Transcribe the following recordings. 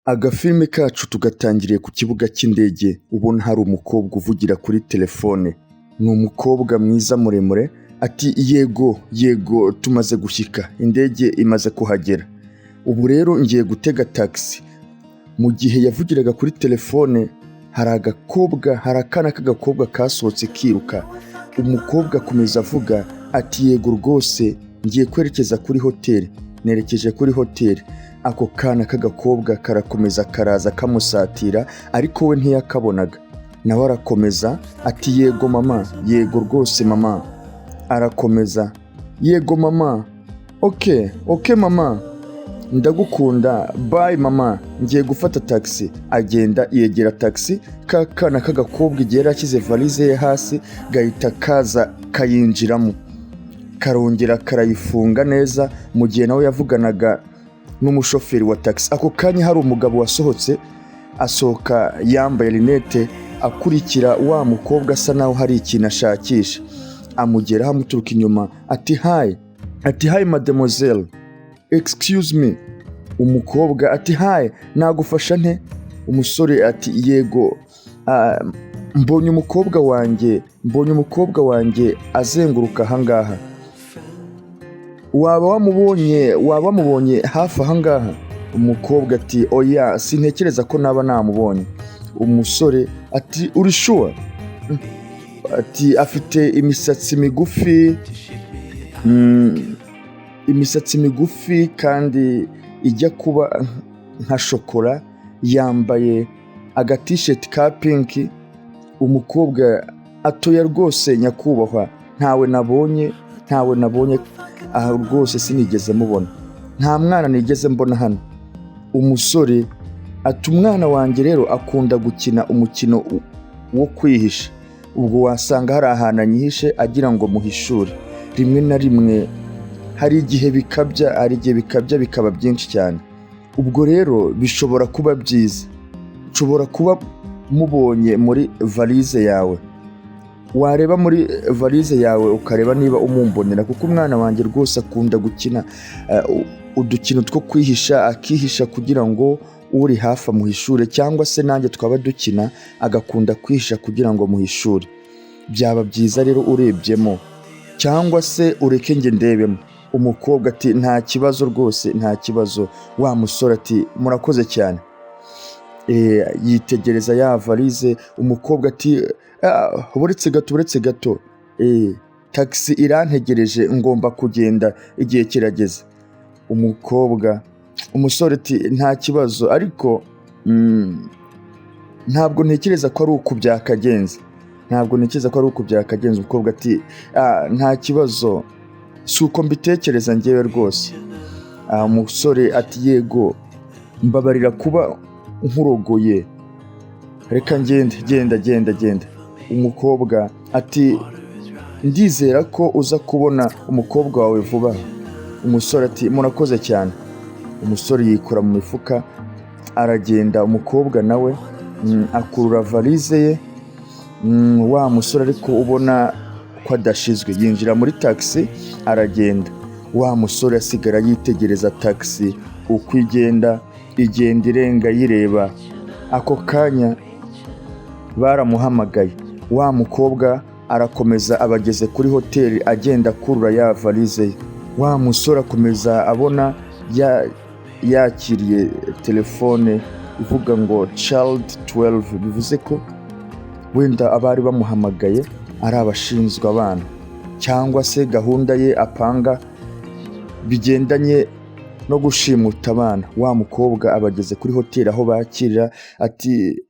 Agafilme kacu tugatangiriye ku kibuga cy'indege, ubona hari umukobwa uvugira kuri telefone. Ni umukobwa mwiza muremure, ati yego tumaze gushyika, indege imaze kuhagera. Ubu rero ngiye gutega taxi. Mu gihe yavugiraga kuri telefone, hari akana k'agakobwa kasohotse kiruka. Umukobwa akomeza avuga ati yego rwose ngiye kwerekeza kuri hoteli. Nerekeje kuri hoteli. Ako kana k'agakobwa karakomeza karaza kamusatira, ariko we ntiyakabonaga. Nawe arakomeza ati yego mama, yego rwose mama. Arakomeza yego mama, okay mama, ndagukunda, bye mama, ngiye gufata taxi. Agenda yegera taxi, kana k'agakobwa igihe yashyize valise ye hasi gahita kaza kayinjiramo, karongera karayifunga neza. Mu gihe nawe yavuganaga n'umushoferi wa taxi, ako kanya hari umugabo wasohotse, asohoka yambaye rinete, akurikira wa mukobwa asa naho hari ikintu ashakisha. Amugeraho amuturuka inyuma ati hi mademoiselle, excuse me. Umukobwa ati hi, nagufasha nte? Umusore ati yego, mbonye umukobwa wanjye azenguruka ahangaha, waba wamubonye hafi ahangaha? Umukobwa ati oya, sintekereza ko naba namubonye. Umusore ati uri sure? Ati afite imisatsi migufi kandi ijya kuba nka shokora, yambaye agatisheti ka pinki. Umukobwa atoya rwose nyakubahwa, ntawe nabonye aha rwose, sinigeze mubona, nta mwana nigeze mbona hano. Umusore ati umwana wanjye rero akunda gukina umukino wo kwihisha, ubwo wasanga hari ahantu anyihishe agira ngo muhishure. Rimwe na rimwe hari igihe bikabya bikaba byinshi cyane. Ubwo rero bishobora kuba byiza, ushobora kuba mubonye muri valise yawe, wareba muri valise yawe ukareba niba umumbonera, kuko umwana wanjye rwose akunda gukina udukino two kwihisha, akihisha kugira ngo uri hafi amuhishure, cyangwa se nanjye twaba dukina agakunda kwihisha kugira ngo muhishure. Byaba byiza rero urebyemo, cyangwa se ureke nge ndebemo. Umukobwa ati nta kibazo rwose, nta kibazo. Wa musore ati murakoze cyane. Yitegereza ya valise. Umukobwa ati buretse gato, taxi irantegereje, ngomba kugenda, igihe kirageze. Umusore ati nta kibazo, ariko ntabwo ntekereza ko ari uku byakagenze. Umukobwa ati nta kibazo, si uko mbitekereza ngewe rwose. Umusore ati yego, mbabarira kuba nkurogoye, reka genda. Umukobwa ati ndizera ko uza kubona umukobwa wawe vuba. Umusore ati murakoze cyane. Umusore yikura mu mifuka aragenda. Umukobwa nawe akurura valise ye. Wa musore ariko ubona ko adashizwe, yinjira muri taxi aragenda. Wa musore asigara yitegereza taxi uko igenda irenga yireba. Ako kanya baramuhamagaye. Wa mukobwa arakomeza abageze kuri hoteli, agenda akurura ya valise ye. Wa musore akomeza abona yakiriye telefone ivuga ngo child 12, bivuze ko wenda abari bamuhamagaye ari abashinzwe abana, cyangwa se gahunda ye apanga bigendanye no gushimuta abana. Wa mukobwa abageze kuri hoteli aho bakirira, ati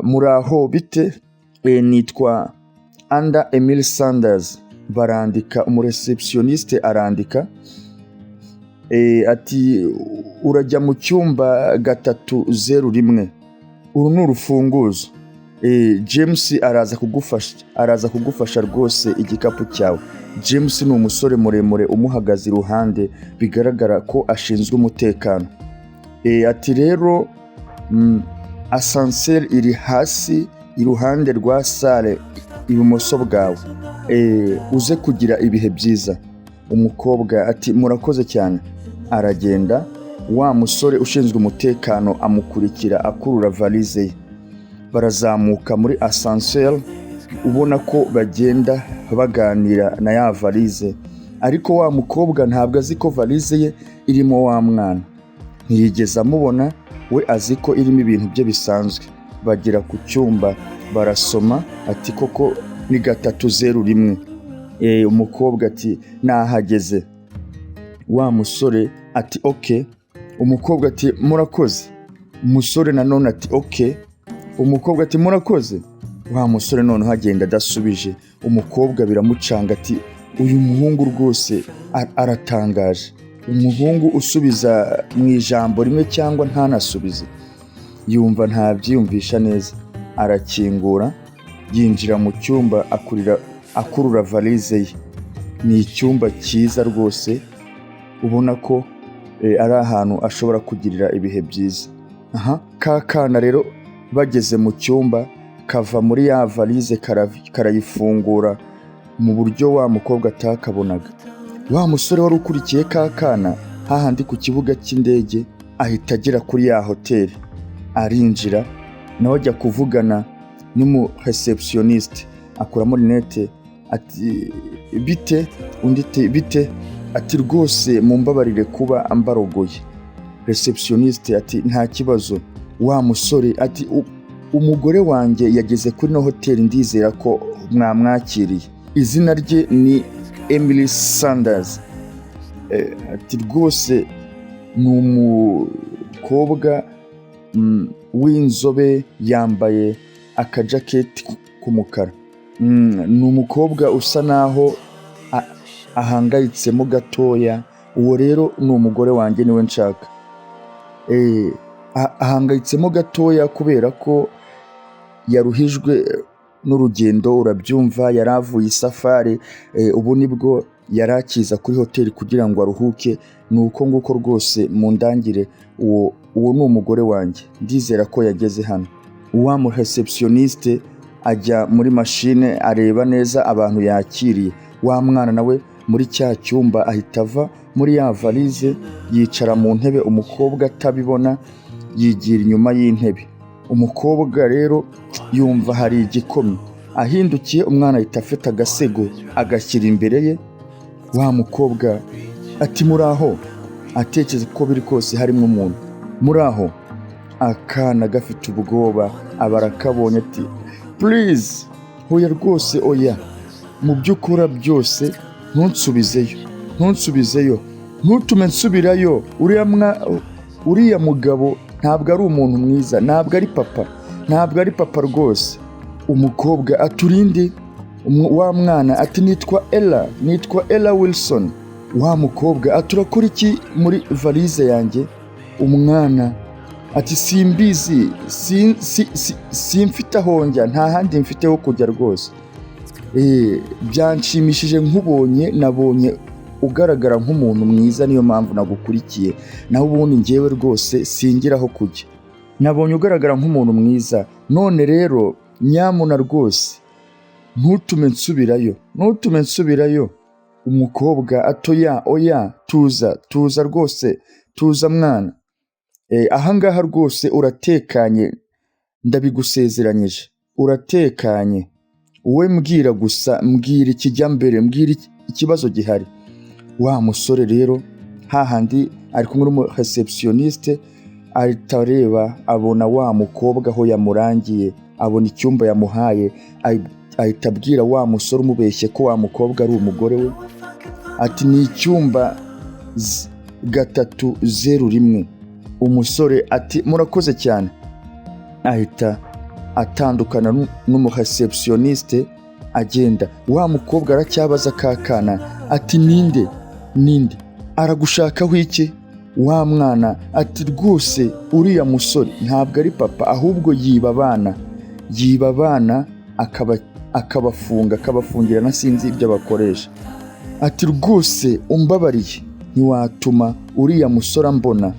muraho bite, nitwa Anda Emile Sanders. Barandika, umureceptioniste arandika, ati urajya mu cyumba 301, uru ni urufunguzo. James araza kugufasha rwose igikapu cyawe. James ni umusore muremure umuhagaze iruhande, bigaragara ko ashinzwe umutekano. Ati rero asanseri iri hasi iruhande rwa sale ibumoso bwawe, uze kugira ibihe byiza. Umukobwa ati murakoze cyane. Aragenda wa musore ushinzwe umutekano amukurikira akurura valize ye. Barazamuka muri ascenseur, ubona ko bagenda baganira na ya valize, ariko wa mukobwa ntabwo azi ko valize ye irimo wa mwana. Ntiyigeze amubona, we azi ko irimo ibintu bye bisanzwe. Bagera ku cyumba barasoma, ati koko ni 301. Umukobwa ati nahageze. Wa musore ati okay. Umukobwa ati murakoze. Umusore nanone ati okay. Umukobwa ati murakoze. Wa musore noneho agenda adasubije. Umukobwa biramucanga ati uyu muhungu rwose aratangaje. Umuhungu usubiza mu ijambo rimwe cyangwa ntanasubize. Yumva ntabyiyumvisha neza. Arakingura, yinjira mu cyumba akurura valize ye. Ni icyumba cyiza rwose, ubona ko ari ahantu ashobora kugirira ibihe byiza. Kakana rero bageze mu cyumba, kava muri ya valize karayifungura mu buryo wa mukobwa atakabonaga. Wa musore wari ukurikiye kakana hahandi ku kibuga cy'indege ahita agera kuri ya hoteli. Arinjira, nawe ajya kuvugana n'umu receptioniste, akuramo rinete, ati bite? Undi ati bite? Ati rwose mumbabarire kuba ambarogoye. Receptioniste ati nta kibazo. Wa musore ati umugore wanjye yageze kuri no hoteli, ndizera ko mwamwakiriye. Izina rye ni Emily Sanders. Ati rwose ni umukobwa w'inzobe, yambaye akajaketi k'umukara. Ni umukobwa usa naho ahangayitsemo gatoya. Uwo rero ni umugore wanjye, niwe nshaka. Ahangayitsemo gatoya kubera ko yaruhijwe n'urugendo, urabyumva, yaravuye isafari, ubu nibwo yarakiza kuri hoteli kugira ngo aruhuke. Nuko nguko rwose mu ndangire, uwo ni umugore wanjye, ndizera ko yageze hano. Wa mu receptioniste ajya muri machine areba neza abantu yakiriye. Wa mwana nawe muri cya cyumba ahita ava muri ya valize, yicara mu ntebe. Umukobwa atabibona, yigira inyuma y'intebe. Umukobwa rero yumva hari igikomye, ahindukiye umwana ahita afata agasego agashyira imbere ye. Wa mukobwa ati muraho, atekereza ko biri kose harimo umuntu. Muraho. Akana gafite ubwoba abarakabonye ati please, hoya rwose oya, mu by'ukora byose ntunsubizeyo, ntutume nsubirayo. Uriya mugabo ntabwo ari umuntu mwiza, ntabwo ari papa rwose. Umukobwa aturinde. Wa mwana ati nitwa Ella Wilson. Wa mukobwa aturakora iki muri valize yanjye? Umwana ati simbizi, simfite aho njya, nta handi mfite ho kujya rwose. Byanshimishije nkubonye, nabonye ugaragara nk'umuntu mwiza, niyo mpamvu nagukurikiye. Naho ubundi njyewe rwose singira aho kujya. Nabonye ugaragara nk'umuntu mwiza, none rero nyamuna rwose ntutume nsubirayo. Umukobwa atoya oya, tuza rwose, tuza mwana. Ahangaha rwose uratekanye, ndabigusezeranyije, uratekanye. Wowe mbwira gusa, mbwira ikijya mbere, mbwira ikibazo gihari. Wa musore rero hahandi ari kumwe n'umu receptioniste, ahita areba abona wa mukobwa aho yamurangiye, abona icyumba yamuhaye. Ahita abwira wa musore umubeshye ko wa mukobwa ari umugore we, ati ni icyumba 301. Umusore ati murakoze cyane. Ahita atandukana n'umu receptioniste agenda. Wa mukobwa aracyabaza kakana ati ninde aragushakaho iki? Wa mwana ati rwose uriya musore ntabwo ari papa, ahubwo yiba abana akabafungira na sinzi ibyo bakoresha. Ati rwose umbabariye, ntiwatuma uriya musore mbona.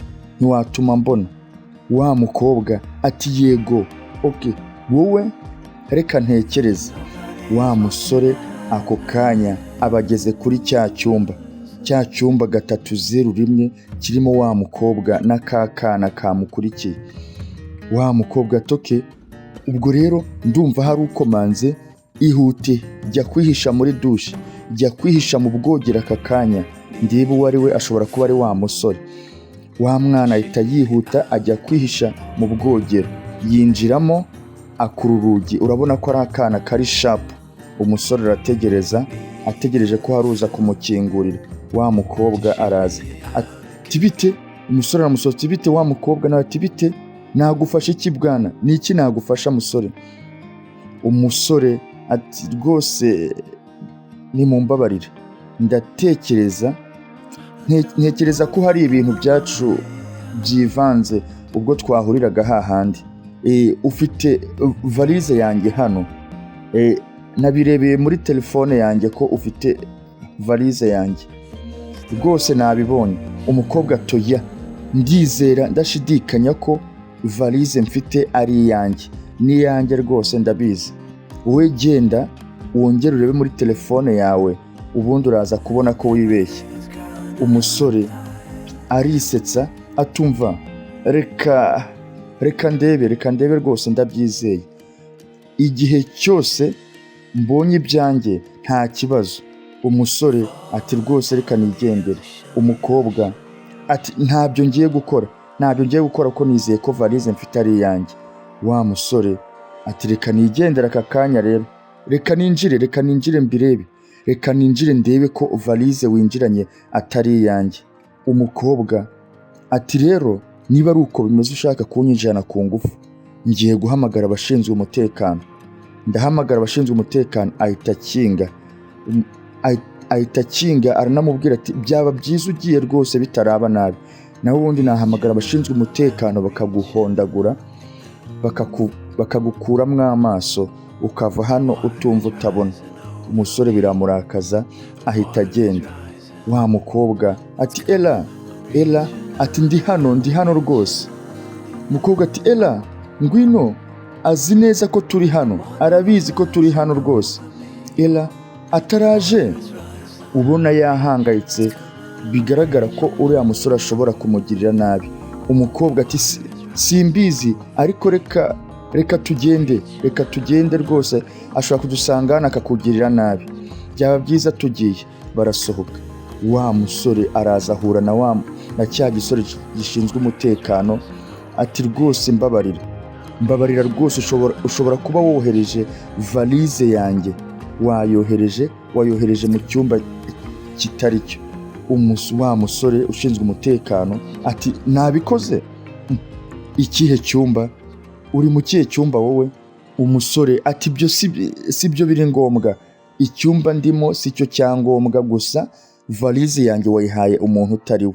Wa mukobwa ati yego, okay, wowe reka ntekereze. Wa musore ako kanya abageze kuri cya cya cyumba 301 kirimo wa mukobwa n'akakana kamukurikiye. Wa mukobwa atoke, ubwo rero ndumva hari ukomanze, ihute jya kwihisha muri dushe, jya kwihisha mu bwogero aka kanya, ndebe uwo ari we, ashobora kuba ari wa musore. Wa mwana ahita yihuta ajya kwihisha mu bwogero, yinjiramo akura urugi, urabona ko ari akana kari shapu. Umusore arategereza, ategereje ko haruza kumukingurira. Wa mukobwa araza ati bite, umusore aramusohotse, bite wa mukobwa nawe ati bite, nagufasha iki bwana, ni iki nagufasha musore? Umusore ati rwose nimumbabarire, ntekereza ko hari ibintu byacu byivanze ubwo twahuriraga hahandi. Ufite valize yanjye hano, nabirebeye muri telefone yanjye ko ufite valize yanjye, rwose nabibonye. Umukobwa atoya, ndizera ndashidikanya ko valize mfite ari iyanjye, ni iyanjye rwose ndabizi. Wowe genda wongere urebe muri telefone yawe, ubundi uraza kubona ko wibeshye. Umusore arisetsa atumva, reka ndebe rwose ndabyizeye, igihe cyose mbonye ibyanjye nta kibazo. Umusore ati rwose reka nigendere. Umukobwa ati ntabyo ngiye gukora ko nizeye ko valize mfite ari iyanjye. Wa musore ati reka nigendere aka kanya rero, reka ninjire mbirebe, reka ninjire ndebe ko valize winjiranye atari iyanjye. Umukobwa ati rero niba ari uko bimeze ushaka kunyinjirana ku ngufu, ngiye guhamagara abashinzwe umutekano. Ndahamagara abashinzwe umutekano, ahita akinga aranamubwira ati byaba byiza ugiye rwose bitaraba nabi. Naho ubundi nahamagara abashinzwe umutekano bakaguhondagura, bakagukuramo amaso, ukava hano utumva utabona. Umusore biramurakaza ahita agenda. Wa mukobwa ati Ella ati ndi hano rwose. Umukobwa ati Ella ngwino, azi neza ko turi hano, arabizi ko turi hano rwose. Ella ataraje, ubona yahangayitse, bigaragara ko uriya musore ashobora kumugirira nabi. Umukobwa ati simbizi, ariko reka tugende rwose, ashobora kudusanga hano akakugirira nabi, byaba byiza tugiye. Barasohoka. Wa musore araza ahura na cya gisore gishinzwe umutekano, ati rwose mbabarira rwose, ushobora kuba wohereje valize yanjye, wayohereje mu cyumba kitari cyo. Wa musore ushinzwe umutekano ati nabikoze. Ikihe cyumba? Uri mu kihe cyumba wowe? Umusore ati byo si byo biri ngombwa, icyumba ndimo si cyo cyangombwa, gusa valize yanjye wayihaye umuntu utari we.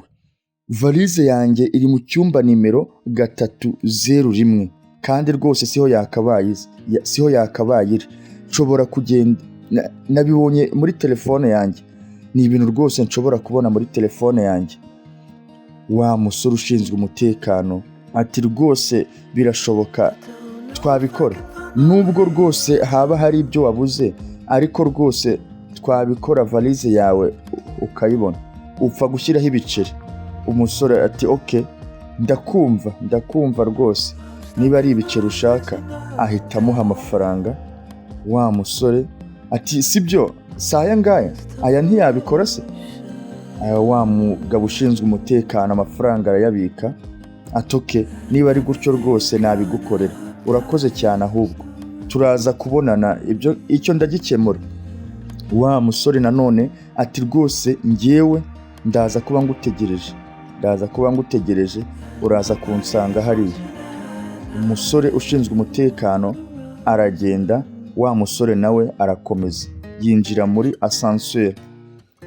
Valize yanjye iri mu cyumba nimero 301, kandi rwose siho yakabaye iri. Nshobora kugenda, nabibonye muri telefone yanjye, ni ibintu rwose nshobora kubona muri telefone yanjye. Wa musore ushinzwe umutekano ati rwose birashoboka, twabikora, nubwo rwose haba hari ibyo wabuze, ariko rwose twabikora, valize yawe ukayibona, upfa gushyiraho ibiceri. Umusore ati okay, ndakumva rwose, niba ari ibiceri ushaka. Ahita amuha amafaranga. Wa musore ati sibyo, saya ngaya, aya ntiyabikora se? Wa mugabo ushinzwe umutekano amafaranga arayabika. Atoke, niba ari gutyo rwose nabigukorera, urakoze cyane, ahubwo turaza kubonana, icyo ndagikemura. Wa musore nanone ati rwose njyewe ndaza kuba ngutegereje, uraza kunsanga hariya. Umusore ushinzwe umutekano aragenda. Wa musore nawe arakomeza yinjira muri ascenseur.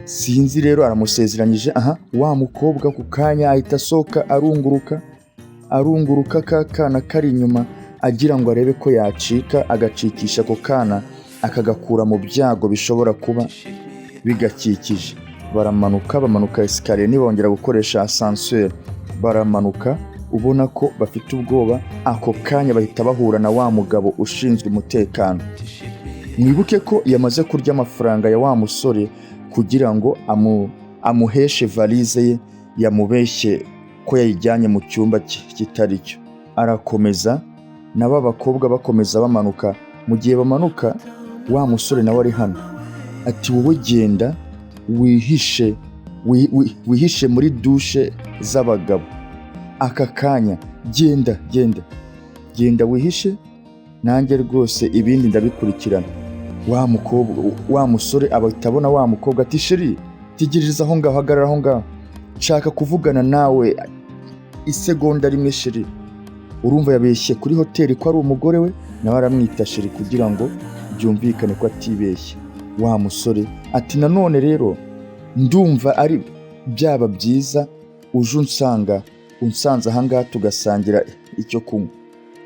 Sinzi rero aramusezeranyije. Wa mukobwa ku kanya ahita asohoka, arunguruka kakana kari inyuma, agira ngo arebe ko yacika, agacikisha ako kana akagakura mu byago bishobora kuba bigakikije. Bamanuka esikariye, ntibongera gukoresha ascenseur. Baramanuka, ubona ko bafite ubwoba. Ako kanya bahita bahura na wa mugabo ushinzwe umutekano. Mwibuke ko yamaze kurya amafaranga ya wa musore kugira ngo amuheshe valize ye yamubeshye ko yayijyanye mu cyumba kitari cyo. Arakomeza nabo abakobwa bakomeza bamanuka. Mu gihe bamanuka wa musore nawe ari hano ati wowe genda wihishe muri dushe z'abagabo aka kanya, genda wihishe, nanjye rwose ibindi ndabikurikirana. Wa musore abatabona wa mukobwa ati sheri tegereza aho ngaho, hagarara aho ngaho, nshaka kuvugana nawe isegonda rimwe sheri. Urumva yabeshye kuri hoteli ko ari umugore we, nawe aramwita sheri kugira ngo byumvikane ko atibeshye. Wa musore ati nanone rero ndumva ari byaba byiza uje unsanze aha ngaha tugasangira icyo kunywa.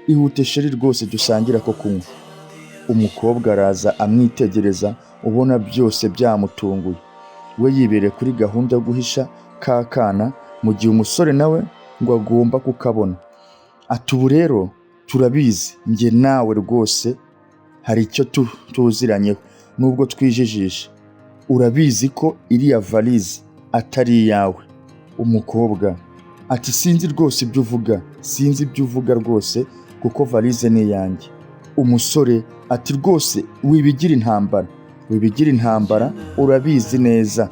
Ihute sheri rwose dusangira ko kunywa. Umukobwa araza amwitegereza, ubona byose byamutunguye. We yibereye kuri gahunda yo guhisha ka kana, mu gihe umusore nawe ngo agomba kukabona. Ati ubu rero turabizi njye nawe rwose hari icyo tuziranyeho nubwo twijijisha. Urabizi ko iriya valize atari iyawe. Umukobwa ati sinzi rwose ibyo uvuga, sinzi ibyo uvuga rwose kuko valize ni iyanjye. Umusore ati rwose wibigira intambara, urabizi neza.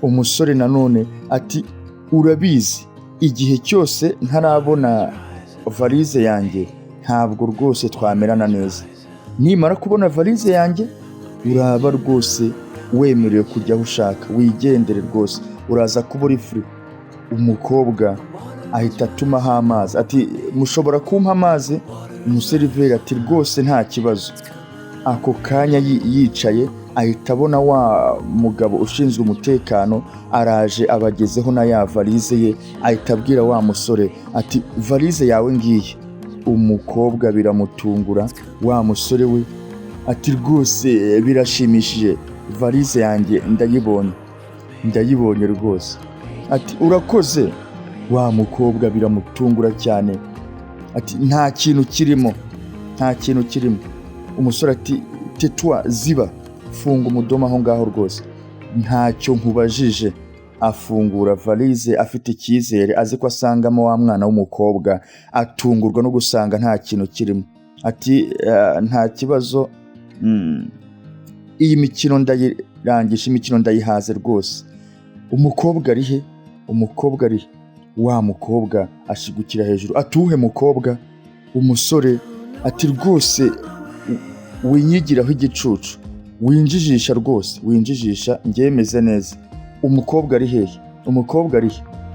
Umusore nanone ati urabizi igihe cyose ntarabona valize yanjye ntabwo rwose twamerana neza. Nimara kubona valize yanjye uraba rwose wemerewe kujya aho ushaka, wigendere rwose, uraza kuba uri free. Umukobwa ahita atumaho amazi ati mushobora kumpa amazi? Umuseriveri ati rwose nta kibazo. Ako kanya yicaye ahita abona wa mugabo ushinzwe umutekano araje abagezeho na ya valize ye, ahita abwira wa musore ati valize yawe ngiye. Umukobwa biramutungura. Wa musore we ati rwose birashimishije, valize yanjye ndayibonye rwose. Ati urakoze. Wa mukobwa biramutungura cyane ati nta kintu kirimo. Umusore ati tetwa ziba, funga umudomo aho ngaho rwose, ntacyo nkubajije. Afungura valize afite icyizere, azi ko asangamo wa mwana w'umukobwa. Atungurwa no gusanga nta kintu kirimo. Ati nta kibazo, iyi mikino ndayirangisha, imikino ndayihaze rwose. Umukobwa ari he? Wa mukobwa ashigukira hejuru atuhe mukobwa. Umusore ati rwose winyigiraho igicucu, winjijisha rwose, njye meze neza. Umukobwa ari he?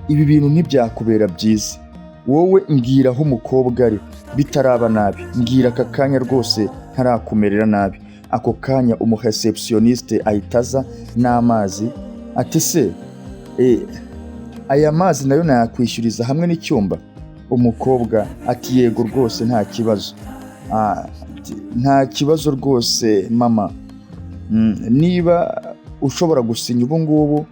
Ibi bintu ntibyakubera byiza. Wowe mbwira aho umukobwa ari bitaraba nabi, mbwira aka kanya rwose ntarakumerera nabi. Ako kanya umureceptioniste ahitaza n'amazi ati se aya mazi nayo nayakwishyuriza hamwe n'icyumba? Umukobwa ati yego rwose nta kibazo. Nta kibazo rwose mama, niba ushobora gusinya ubu ngubu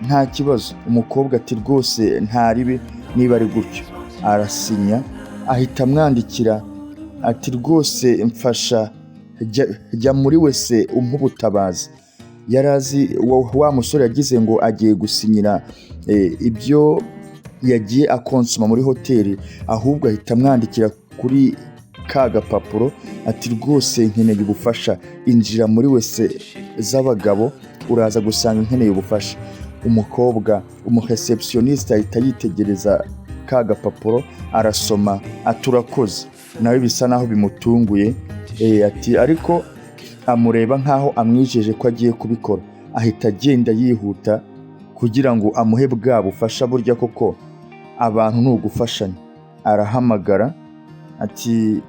nta kibazo. Umukobwa ati rwose ntaribi niba ari gutyo. Arasinya, ahita amwandikira ati rwose mfasha, jya muri wese umpa ubutabazi. Yarazi wa musore yagize ngo agiye gusinyira ibyo yagiye akonsoma muri hoteli, ahubwo ahita amwandikira kuri ka gapapuro ati rwose nkeneye ubufasha, injira muri wese z'abagabo uraza gusanga nkeneye ubufasha. Umukobwa umureceptioniste ahita yitegereza ka gapapuro, arasoma ati urakoze. Nawe bisa naho bimutunguye, ati ariko amureba nkaho amwijeje ko agiye kubikora. Ahita agenda yihuta kugira ngo amuhe bwa bufasha. Burya koko abantu ni ugufashanya. Arahamagara ati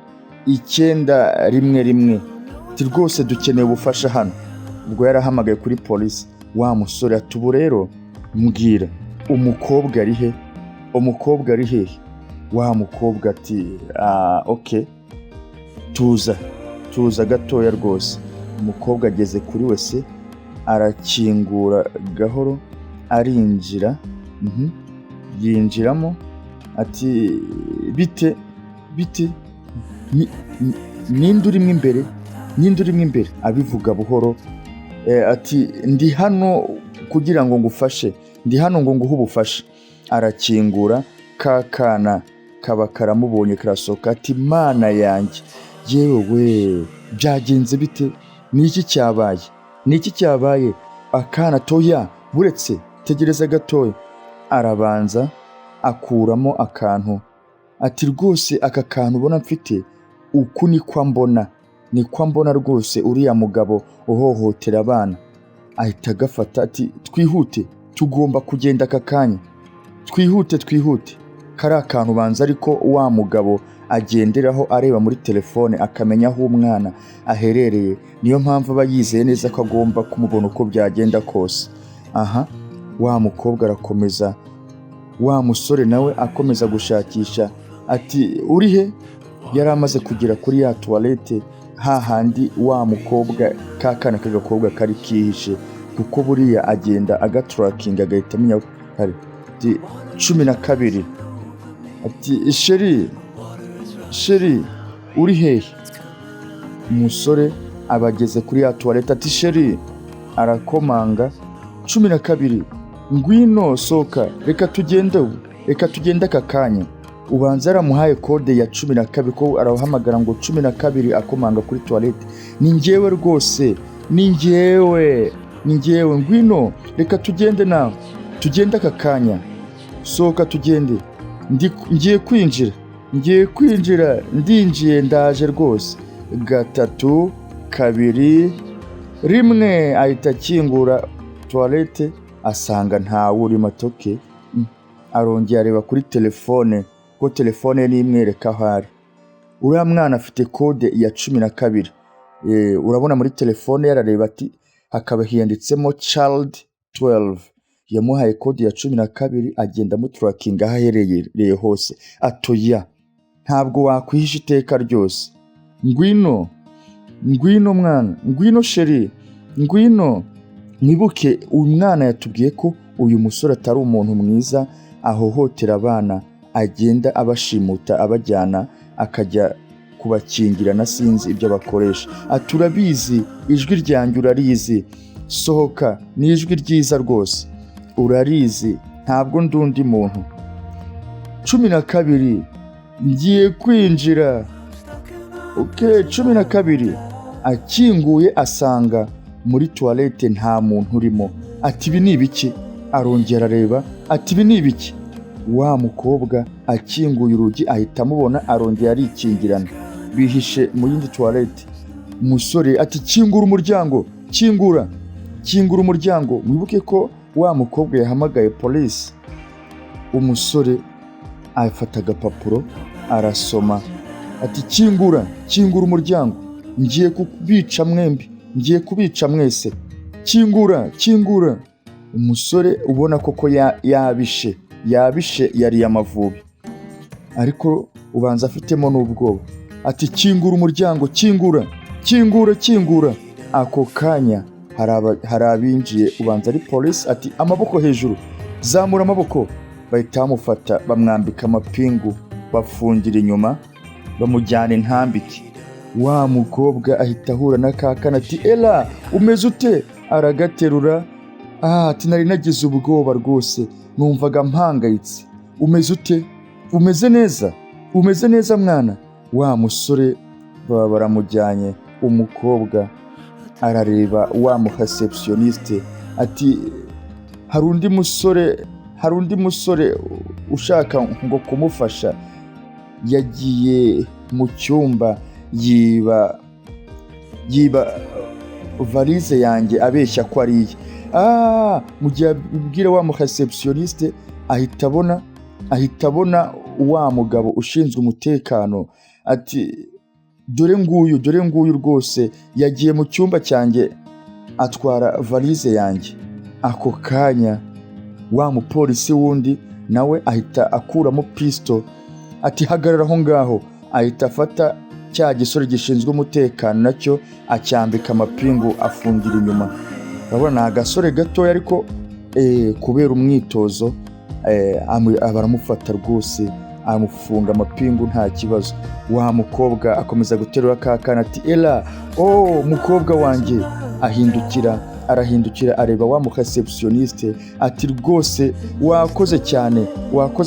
911 ati rwose dukeneye ubufasha hano. Ubwo yarahamagaye kuri polisi. Wa musore ati ubu rero mbwira umukobwa ari he? Wa mukobwa ati okay, tuza gatoya rwose. Umukobwa ageze kuri wese, arakingura gahoro, arinjira. Yinjiramo ati bite ninde urimo imbere? Abivuga buhoro. Ati ndi hano kugira ngo ngufashe, ndi hano ngo nguhe ubufasha. Arakingura, ka kana kaba karamubonye karasohoka ati mana yanjye, yewe byagenze bite? Niki cyabaye? Akana toya, buretse tegereza gatoya. Arabanza akuramo akantu ati rwose aka kantu ubona mfite, uku nikwa mbona rwose uriya mugabo uhohotera abana. Ahita agafata ati twihute, tugomba kugenda aka kanya, twihute. Kari akantu banza ariko wa mugabo agenderaho areba muri telefone akamenya aho umwana aherereye, niyo mpamvu aba yizeye neza ko agomba kumubona uko byagenda kose. Aha, wa mukobwa arakomeza, wa musore nawe akomeza gushakisha ati uri he? Yari amaze kugera kuri ya toilette, hahandi wa mukobwa ka kana k'agakobwa kari kihishe, kuko buriya agenda agatracking agahita amenya hari 12. Ati sheri uri hehe? Umusore abageze kuri ya toilette ati sheri, arakomanga. 12, ngwino soka, reka tugende aka kanya. Ubanza aramuhaye kode ya 12 ko arahamagara ngo 12 akomanga kuri toilette. Ni njyewe rwose, ni njyewe, ngwino reka tugende nawe, tugende aka kanya, soka tugende. Ngiye kwinjira, ndinjiye, ndaje rwose. 3, 2, 1, ahita akingura toilette asanga ntawe uri matoke. Arongera areba kuri telefone, ko telefone ni imwereka aho ari. Uriya mwana afite kode ya 12. Urabona muri telefone yarareba ati hakaba hiyanditsemo child 12. Yamuhaye kode ya 12, agenda mu tracking aho aherereye hose. Atoya, ntabwo wakwihisha iteka ryose. Ngwino mwana, ngwino sheri, ngwino. Mwibuke uyu mwana yatubwiye ko uyu musore atari umuntu mwiza, ahohotera abana, agenda abashimuta abajyana akajya kubakingira na sinzi ibyo bakoresha. Aturabizi, ijwi ryanjye urarizi, sohoka, ni ijwi ryiza rwose, urarizi, ntabwo ndundi muntu. 12, ngiye kwinjira. Okay, 12, akinguye asanga muri toilette nta muntu urimo. Ati ibi ni ibiki? Arongera areba ati ibi ni ibiki? Wa mukobwa akinguye urugi ahita amubona, arongera arikingirana, bihishe mu yindi toilette. Umusore ati kingura umuryango, kingura umuryango. Mwibuke ko wa mukobwa yahamagaye police. Umusore afata agapapuro arasoma ati kingura umuryango, ngiye kubica mwembi, ngiye kubica mwese, kingura. Umusore ubona koko yabishe yari Amavubi, ariko ubanza afitemo n'ubwoba. Ati kingura umuryango, kingura. Ako kanya hari abinjiye, ubanza ari police. Ati amaboko hejuru, zamura amaboko. Bahita bamufata, bamwambika amapingu, bafungira inyuma, bamujyana intambike. Wa mukobwa ahita ahura na kakana ati ela umeze ute? Aragaterura. Ati nari nagize ubwoba rwose, numvaga mpangayitse. Umeze ute? Umeze neza mwana? Wa musore baba baramujyanye. Umukobwa arareba wa mu receptioniste ati hari undi musore ushaka ngo kumufasha. Yagiye mu cyumba yiba valise yanjye abeshya ko ari iye. Mu gihe abibwira wa mu receptioniste ahita abona wa mugabo ushinzwe umutekano. Ati dore nguyu rwose yagiye mu cyumba cyanjye atwara valise yanjye. Ako kanya wa mupolisi wundi nawe ahita akuramo pisto. Ati hagarara aho ngaho. Ahita afata cya gisore gishinzwe umutekano nacyo acyambika amapingu, afungira inyuma. Urabona agasore gatoya, ariko kubera umwitozo baramufata rwose, amufunga amapingu nta kibazo. Wa mukobwa akomeza guterura kakana ati ela mukobwa wanjye. Ahindukira arahindukira areba wa mu receptioniste ati rwose wakoze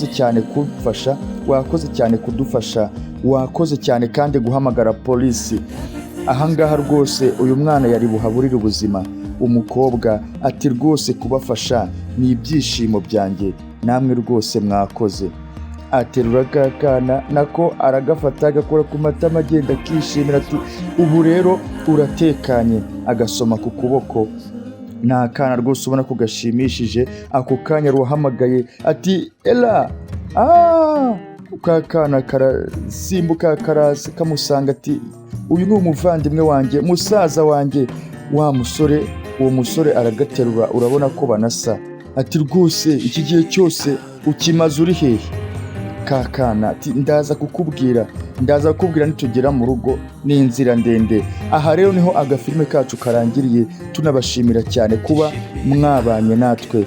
cyane kumfasha, wakoze cyane kudufasha, wakoze cyane kandi guhamagara polisi. Ahangaha rwose uyu mwana yari buhaburire ubuzima. Umukobwa ati rwose kubafasha ni ibyishimo byanjye, namwe rwose mwakoze. Aterura kakana nako aragafata agakora ku matama agenda akishimira ati ubu rero uratekanye, agasoma ku kuboko. Nta kana rwose ubona ko gashimishije. Ako kanya ruhamagaye ati Ella, kakana karasimbuka karaza kamusanga ati uyu ni umuvandimwe wanjye, musaza wanjye. Uwo musore aragaterura, urabona ko banasa. Ati rwose iki gihe cyose ukimaze uri hehe? Kakana ati ndaza kukubwira nitugera mu rugo, ni inzira ndende. Aha rero niho agafilime kacu karangiriye, tunabashimira cyane kuba mwabanye natwe.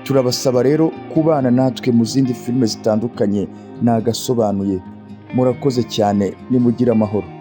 Turabasaba rero kubana natwe mu zindi filime zitandukanye nagasobanuye. Murakoze cyane, nimugire amahoro.